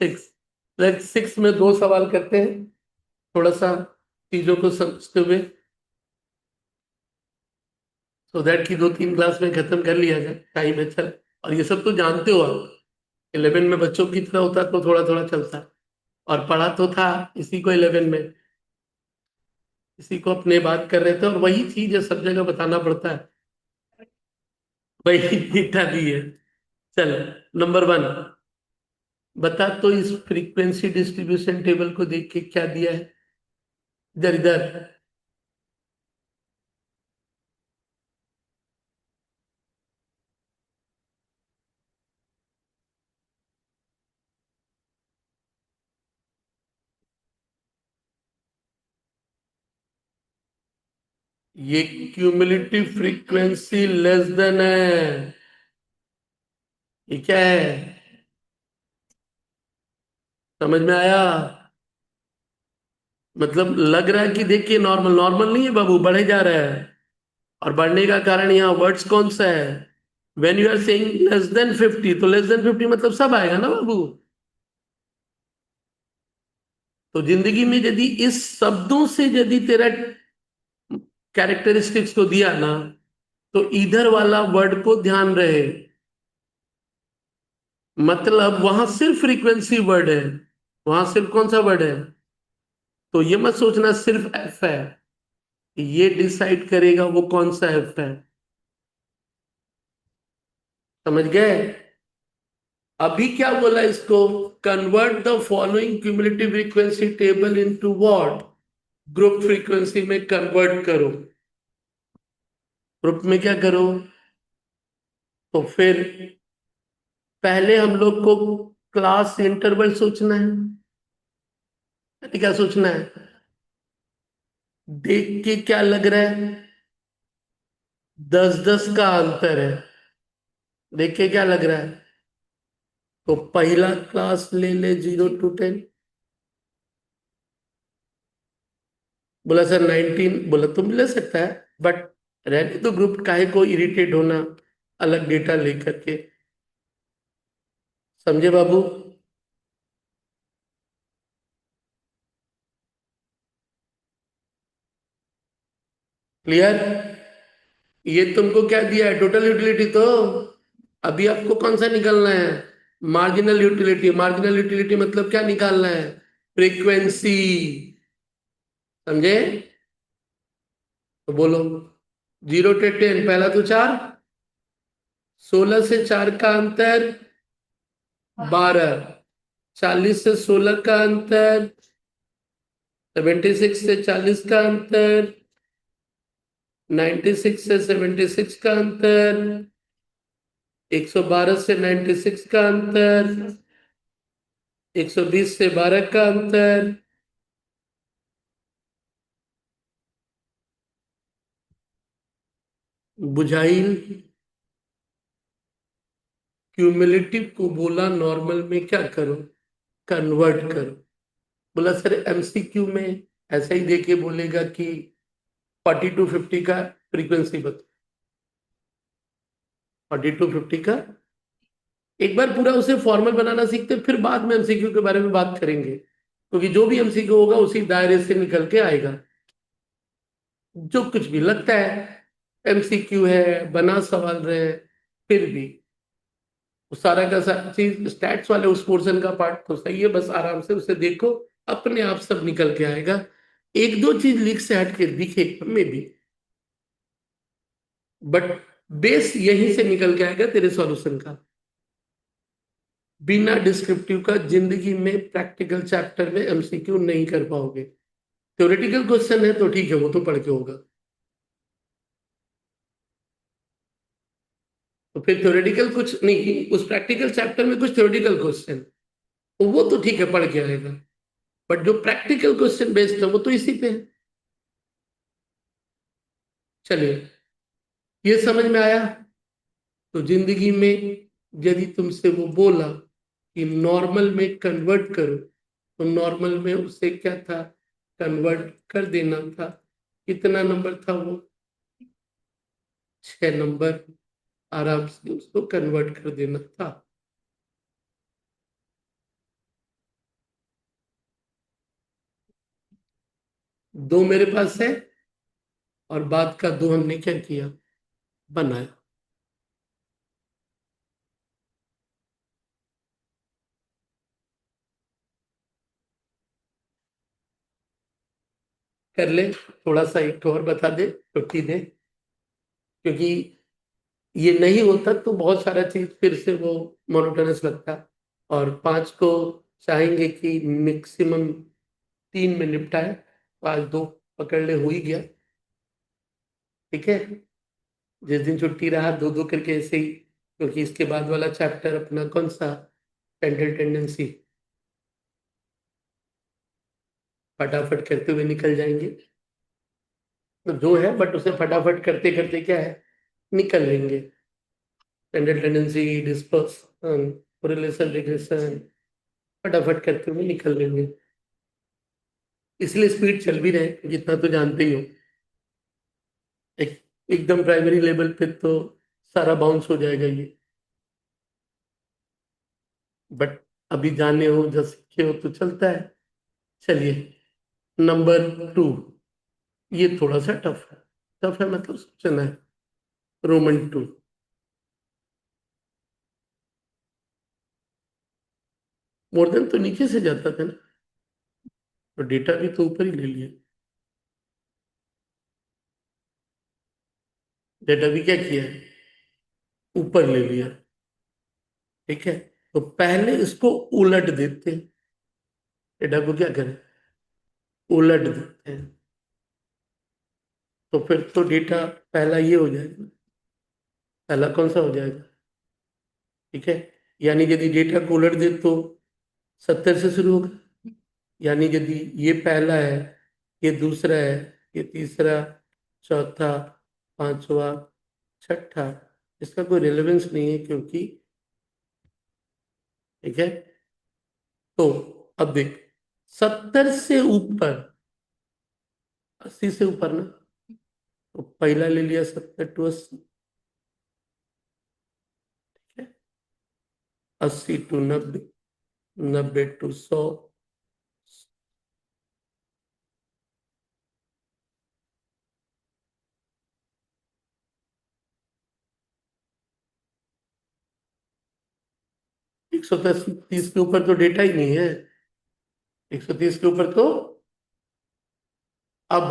6। 6 में दो सवाल करते हैं, थोड़ा सा चीजों को समझते हुए, सो दैट की 2 3 क्लास में खत्म कर लिया जाए, टाइम है चल। और ये सब तो जानते हो आप, 11 में बच्चों की तरह होता तो थोड़ा थोड़ा चलता, और पढ़ा तो था इसी को 11 में, इसी को अपने बात कर रहे थे, और वही चीज है सब जगह बताना पड़ता है, वही डेटा दी है। चल, नंबर 1, बता तो इस फ्रीक्वेंसी डिस्ट्रीब्यूशन टेबल को देख के क्या दिया है? इधर इधर। ये क्यूमुलेटिव फ्रीक्वेंसी लेस देन है, ये क्या है? समझ में आया? मतलब लग रहा है कि देखिए नॉर्मल नॉर्मल नहीं है बाबू, बढ़े जा रहा है। और बढ़ने का कारण यहाँ वर्ड्स कौन सा है? When you are saying less than 50, तो लेस देन 50 मतलब सब आएगा ना बाबू। तो जिंदगी में यदि इस शब्दों से यदि तेरा कैरेक्टरिस्टिक्स को दिया ना, तो इधर वाला वर्ड को ध्यान रहे, मतलब वहां सिर्फ फ्रीक्वेंसी वर्ड है, वहां सिर्फ कौन सा वर्ड है? तो ये मत सोचना सिर्फ एफ है, ये डिसाइड करेगा वो कौन सा एफ है। समझ गए? अभी क्या बोला इसको? Convert the following cumulative frequency table into what? Group frequency में कन्वर्ट करो। ग्रुप में क्या करो? तो फिर पहले हम लोग को क्लास इंटरवल सोचना है, यानी क्या सोचना है? देख के क्या लग रहा है? 10 10 का अंतर है, देख के क्या लग रहा है? तो पहला क्लास ले ले 0 to 10। बोला सर 19, बोला तुम ले सकता है, बट रहने तो ग्रुप काहे को इरिटेट होना अलग डेटा लेकर के। समझे बाबू? क्लियर? ये तुमको क्या दिया है? टोटल यूटिलिटी तो। अभी आपको कौन सा निकालना है? Marginal utility. मार्जिनल यूटिलिटी मतलब क्या निकालना है? फ्रीक्वेंसी। समझे? तो बोलो, 0 to 10, पहला तो 4, 16 से 4 का अंतर 12, 40 से 16 का अंतर 76, से 40 का अंतर 96 से 76 का अंतर 112 से 96 का अंतर 120 से 12 का अंतर। बुझाइल? क्यूमुलेटिव को बोला नॉर्मल में क्या करो? कन्वर्ट करो। बोला सर एमसीक्यू में ऐसा ही देके बोलेगा कि 40 to 50 का फ्रीक्वेंसी बता, 40 to 50 का। एक बार पूरा उसे फॉर्मल बनाना सीखते, फिर बाद में एमसीक्यू के बारे में बात करेंगे, क्योंकि जो भी एमसीक्यू होगा उसी दायरे से निकल के आएगा। जो कुछ भी लगता है एमसीक्यू है, बना सवाल रहे, फिर भी उस सारा का सारा चीज स्टैट्स वाले उस पोर्शन का पार्ट तो सही है, बस आराम से उसे देखो, अपने आप सब निकल के आएगा। एक दो चीज लीक से हट के दिखे में भी, बट बेस यहीं से निकल के आएगा तेरे सॉल्यूशन का। बिना डिस्क्रिप्टिव का जिंदगी में प्रैक्टिकल चैप्टर में एमसीक्यू नहीं कर पाओगे। थ्योरेटिकल क्वेश्चन है तो ठीक है, वो तो पढ़ के होगा। तो फिर थ्योरेटिकल कुछ नहीं, उस प्रैक्टिकल चैप्टर में कुछ थ्योरेटिकल क्वेश्चन, तो वो तो ठीक है पढ़ के आएगा, बट जो प्रैक्टिकल क्वेश्चन बेस्ड है वो तो इसी पे है। चलिए, ये समझ में आया? तो जिंदगी में यदि तुमसे वो बोला कि नॉर्मल में कन्वर्ट करो, तो नॉर्मल में उसे क्या था, कन्वर्ट कर देना था। कितना नंबर था वो, 6 नंबर। आराम से उसको कन्वर्ट कर देना था। दो मेरे पास है, और बाद का दो हमने क्या किया, बनाया। कर ले, थोड़ा सा एक और बता दे, छुट्टी दे, क्योंकि ये नहीं होता तो बहुत सारा चीज फिर से वो मोनोटोनस लगता। और पांच को चाहेंगे कि मैक्सिमम 3 में निपटाए, तो आज दो पकड़ ले, हो ही गया। ठीक है, जिस दिन छुट्टी रहा दो दो करके ऐसे ही, क्योंकि इसके बाद वाला चैप्टर अपना कौन सा, पेंडल टेंडेंसी, फटाफट करते हुए निकल जाएंगे। तो जो है बट उसे फटाफट करते करते क्या है, निकल लेंगे। Central tendency, disperse, correlation, regression, फटाफट करते हुए निकल लेंगे। इसलिए स्पीड चल भी रहे, जितना तो जानते ही हो। एक एकदम प्राइमरी लेवल पे तो सारा बाउंस हो जाएगा ये, बट अभी जाने हो जब सीखे हो तो चलता है। चलिए, नंबर 2, ये थोड़ा सा टफ है। टफ है मतलब सोचना है। रोमन 2। मोर देन तो नीचे से जाता था ना, तो डेटा भी तो ऊपर ही ले लिया। डेटा भी क्या किया है, ऊपर ले लिया। ठीक है, तो पहले इसको उलट देते हैं। डेटा को क्या करें, उलट देते हैं। तो फिर तो डेटा पहला ये हो जाएगा। पहला कौन सा हो जाएगा, ठीक है। यानी यदि डेटा को उलट दे तो 70 से शुरू होगा। यानी यदि ये पहला है, ये दूसरा है, ये तीसरा, चौथा, पांचवा, छठा, इसका कोई रिलेवेंस नहीं है, क्योंकि ठीक है। तो अब देख, 70 से ऊपर, 80 से ऊपर ना, तो पहला ले लिया 70 to 80। ठीक है, 80 to 90, 90 to 100। 130 के ऊपर तो डेटा ही नहीं है। 130 के ऊपर तो, अब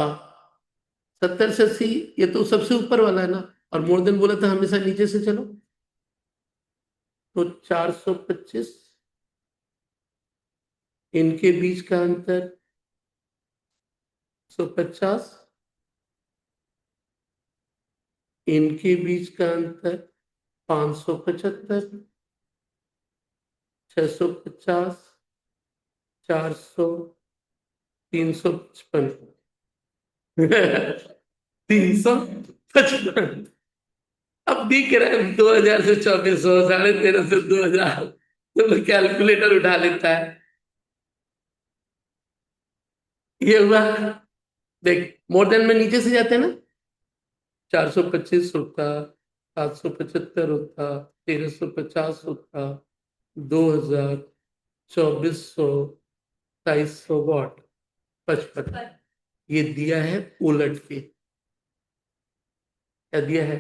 70 से 80, ये तो सबसे ऊपर वाला है ना। और मोर देन बोला था हमेशा नीचे से चलो, तो 425, इनके बीच का अंतर 150, इनके बीच का अंतर 575, 650, 400, 355। 355। अब दिख रहा है 2000 से 2400, 13.5 से 2000, तो कैलकुलेटर उठा लेता है। ये हुआ। देख, मोर देन में नीचे से जाते हैं ना, 425 होता, 775 होता, 1350 होता, 2000, 2400, 2300 वॉट, 55। ये दिया है उलट के। क्या दिया है,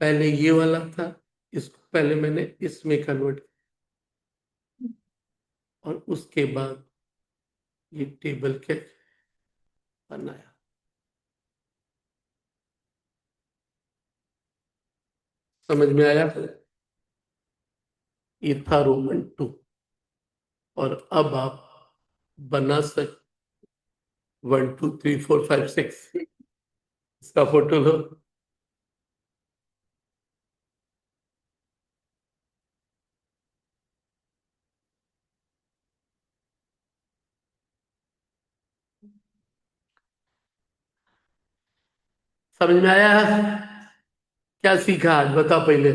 पहले ये वाला था, इसको पहले मैंने इसमें कन्वर्ट, और उसके बाद ये टेबल के बनाया। समझ में आया, ये था रोमन 2। और अब आप बना सक 1 2 3 4 5 6, इसका फोटो लो। समझ में आया, क्या सीखा आज बता पहले।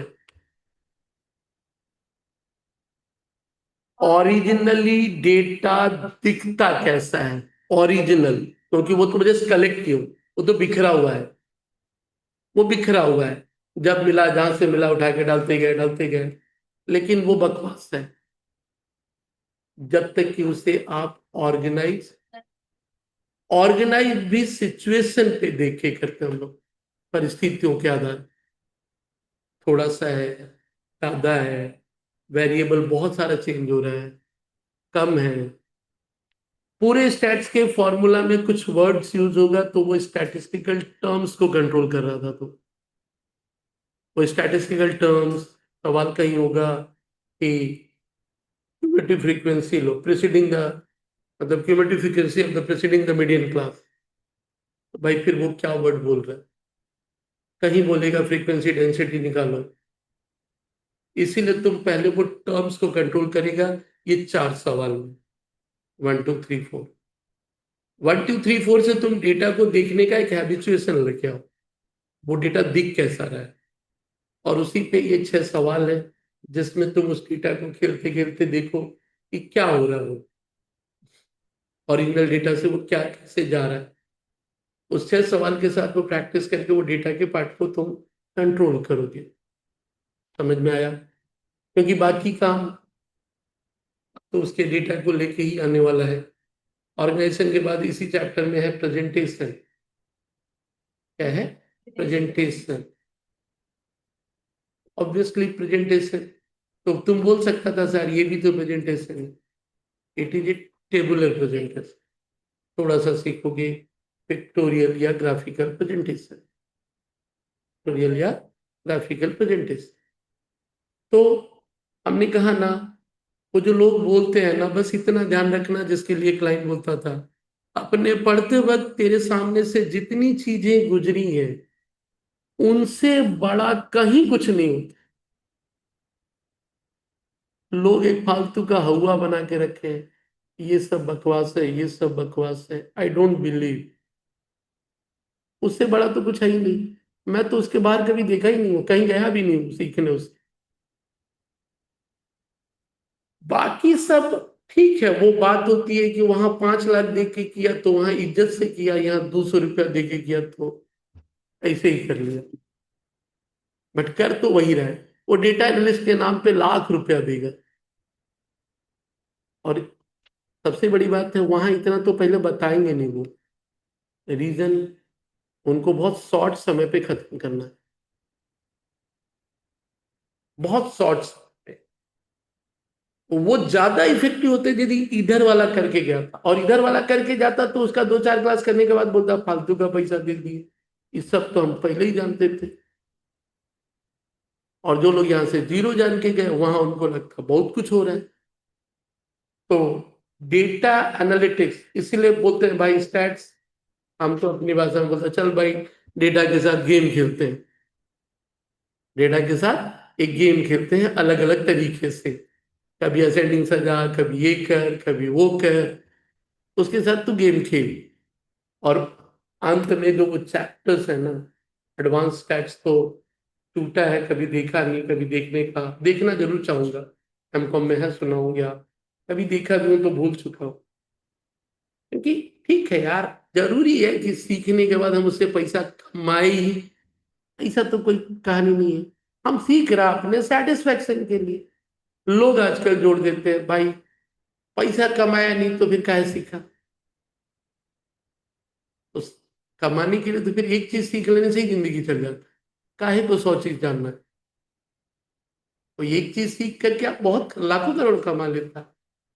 ओरिजिनली डेटा दिखता कैसा है, ओरिजिनल, क्योंकि वो तो मुझे कलेक्ट क्यों, वो तो बिखरा हुआ है, वो बिखरा हुआ है, जब मिला जहां से मिला उठा के डालते गए, लेकिन वो बकवास है जब तक कि उसे आप ऑर्गेनाइज भी सिचुएशन पे देखे करते हैं हम लोग, परिस्थितियों के आधार, थोड़ा सा है, ज्यादा है, वेरिएबल बहुत सारा चेंज हो रहा है, कम है, पूरे स्टैट्स के फॉर्मूला में कुछ वर्ड्स यूज होगा तो वो स्टैटिस्टिकल टर्म्स को कंट्रोल कर रहा था, तो वो स्टैटिस्टिकल टर्म्स, सवाल कहीं होगा कि cumulative frequency low preceding the, मतलब cumulative frequency of the preceding the median class, तो भाई फिर वो क्या वर्ड बोल रहा है, कहीं बोलेगा फ्रीक्वेंसी डेंसिटी निकालो, इसीलिए तुम पहले वो टर्म्स को कंट्रोल करेगा, ये चार सवाल में, 1 2 3 4, 1 2 3 4 से तुम डेटा को देखने का एक हैबिचुएशन लेके आओ, वो डेटा दिख कैसा रहा है, और उसी पे ये 6 सवाल है जिसमें तुम उस डेटा को खेलते खेलते देखो कि क्या हो रहा है, वो ओरिजिनल डेटा से वो क्या कैसे जा रहा है, उस 6 सवाल के साथ वो प्रैक्टिस करके वो डेटा के पार्ट को तुम कंट्रोल करोगे। समझ में आया? क्योंकि बाकी काम तो उसके डेटा को लेके ही आने वाला है। ऑर्गेनाइजेशन के बाद इसी चैप्टर में है प्रेजेंटेशन। क्या है? प्रेजेंटेशन। ऑब्वियसली प्रेजेंटेशन, तो तुम बोल सकता था सर ये भी तो प्रेजेंटेशन है, it is a tabular presentation, थोड़ा सा सीखोगे पिक्टोरियल या ग्राफिकल प्रेजेंटेशन, पिक्टोरियल या ग्राफिकल प्रेजेंटेशन। तो हमने कहा ना, वो जो लोग बोलते हैं ना, बस इतना ध्यान रखना, जिसके लिए क्लाइंट बोलता था, अपने पढ़ते वक्त तेरे सामने से जितनी चीजें गुजरी हैं उनसे बड़ा कहीं कुछ नहीं होता। लोग एक फालतू का हवा बना के रखे हैं, ये सब बकवास है, ये सब बकवास है, आई डोंट बिलीव, उससे बड़ा तो कुछ है ही नहीं। मैं तो उसके बाहर कभी देखा ही नहीं हूँ, कहीं गया भी नहीं हूँ सीखने उससे। बाकी सब ठीक है, वो बात होती है कि वहां 5 लाख दे के किया तो वहां इज्जत से किया, यहाँ 200 रुपया दे के किया तो ऐसे ही कर लिया, बट कर तो वही रहा है। वो डेटा एनालिस्ट के नाम पे लाख रुपया देगा, और सबसे बड़ी बात है वहां इतना तो पहले बताएंगे नहीं वो, रीजन उनको बहुत शॉर्ट समय पे खत्म करना है, बहुत शॉर्ट समय पे। वो ज्यादा इफेक्टिव होते यदि इधर वाला करके गया था, और इधर वाला करके जाता तो उसका 2 4 क्लास करने के बाद बोलता फालतू का पैसा दे दिए, इस सब तो हम पहले ही जानते थे। और जो लोग यहाँ से जीरो जान के गए वहां उनको लगता बहुत कुछ हो रहा है। तो डेटा एनालिटिक्स इसीलिए बोलते हैं भाई स्टैट्स, हम तो अपनी भाषा में बोलते हैं चल भाई डेटा के साथ गेम खेलते हैं, डेटा के साथ एक गेम खेलते हैं अलग अलग तरीके से, कभी असेंडिंग सजा, कभी ये कर, कभी वो कर, उसके साथ तू गेम खेल। और अंत में जो वो चैप्टर्स है ना, एडवांस स्टैट्स तो टूटा है, कभी देखा नहीं, कभी देखने का देखना जरूर चाहूंगा, एमकॉम में है सुना हूँ, या कभी देखा भी हूँ तो भूल चुका हूँ। क्योंकि ठीक है यार, जरूरी है कि सीखने के बाद हम उससे पैसा कमाए ही, ऐसा तो कोई कहानी नहीं है। हम सीख रहा अपने सेटिस्फेक्शन के लिए। लोग आजकल जोड़ देते हैं भाई पैसा कमाया नहीं तो फिर काहे सीखा, उस कमाने के लिए तो फिर एक चीज सीख लेने से ही जिंदगी चल जाती है, काहे को 100 चीज जानना है। तो एक चीज सीख करके आप बहुत लाखों करोड़ कमा लेता,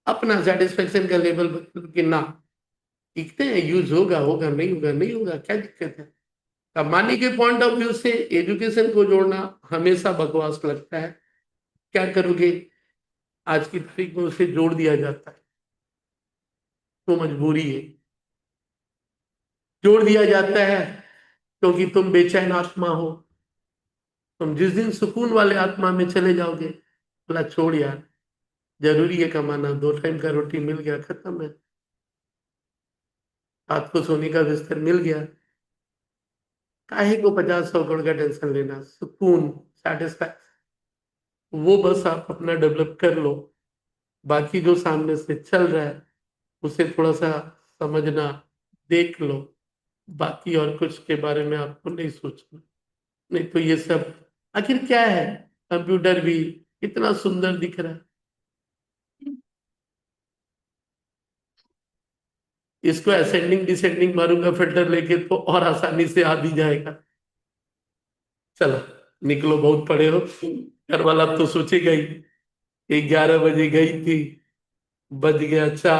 अपना सेटिस्फेक्शन का लेवल बदल के ना, सीखते हैं, यूज होगा होगा, नहीं होगा नहीं होगा, क्या दिक्कत है। कमाने के पॉइंट ऑफ व्यू से एजुकेशन को जोड़ना हमेशा बकवास लगता है, क्या करोगे, आज की तारीख में उसे जोड़ दिया जाता है, तो मजबूरी है, जोड़ दिया जाता है क्योंकि तुम बेचैन आत्मा हो। तुम जिस दिन सुकून वाले आत्मा में चले जाओगे, बोला छोड़ यार, जरूरी है कमाना, 2 टाइम का रोटी मिल गया खत्म है, रात को सोने का बिस्तर मिल गया, काहे को 50 100 करोड़ का टेंशन लेना, सुकून, सेटिस्फैक्शन, वो बस आप अपना डेवलप कर लो। बाकी जो सामने से चल रहा है उसे थोड़ा सा समझना, देख लो। बाकी और कुछ के बारे में आपको नहीं सोचना। नहीं तो ये सब आखिर क्या है, कंप्यूटर भी इतना सुंदर दिख रहा है, इसको असेंडिंग डिसेंडिंग मारूंगा फिल्टर लेके तो और आसानी से आ भी जाएगा। चलो निकलो, बहुत पड़े हो। घर वाला तो सोचेगा ही, 11 बजे गई थी, बज गया 4।